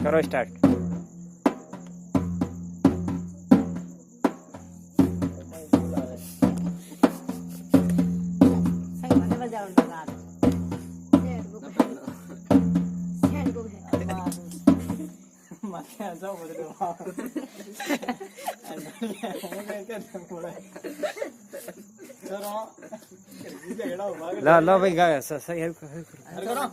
કરો સ્ટાર્ટ. લો લો ભાઈ ગાય સહી હેલ્પ કરો.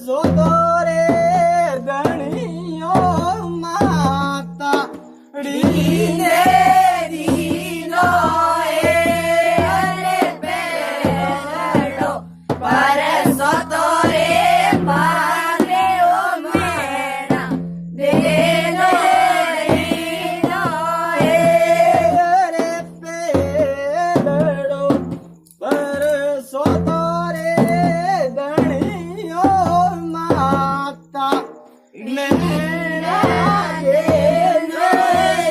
સોતો રે ધણીયો માતા ડીને દીનો અરે પેલો પર સોતો રે મારે ઓ મેણા દેનો દીનો રે પેલડો પર સોતો રે ધણીયો માતા મેણા દેનો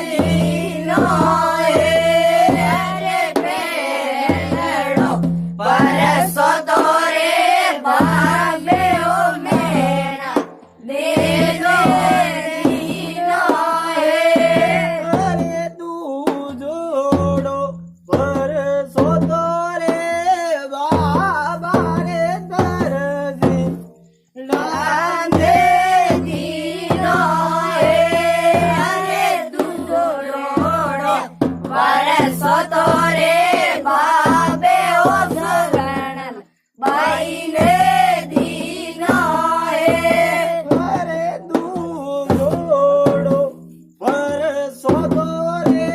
દીનો અરે પેલો પર સોતો રે બાબે ઓ મેણા દેનો દીનો અરે તું જોડો પર સોતો રે બાબા રે દરજી રાંધે દીનો અરે દુરોડો વરસો તો રે બાબે ઓ સગણ બાઈને દીનો અરે તું જોડો પર સોતો રે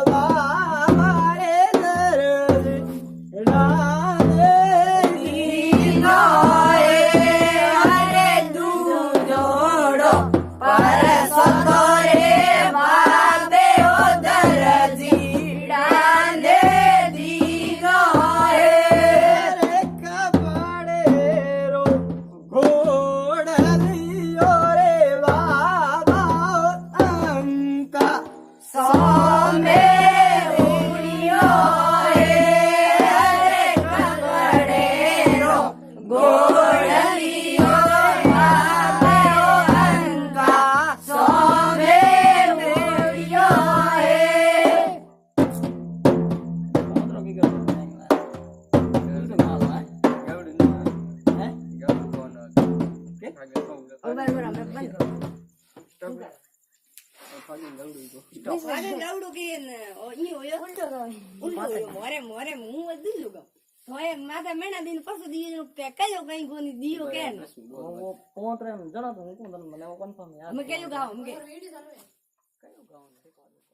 બાબા રે દરજી રાધે દીનો અરે દુરોડો વરસો તો રે બાબે ઓ દરજી રાંધે દીનો રે કપાડેરો ઘોડલિયો રે બાબા અંકા સોમે ઉડિયો અરે કગડેરો ગોળલિયો બાબે ઓ અંકા સોમે ઉડિયો લવડું કે ઈ હોય ઉલટો મોરે મોરે હું દીલું ગમ તોય માતા મેણા દિન પસુ દીયો કે કયો કઈ કોની દીયો કે ને પોત્રે જણા તો હું તને મને કન્ફર્મ યાદ અમે કેલું ગાવ અમે કયું ગાવાનું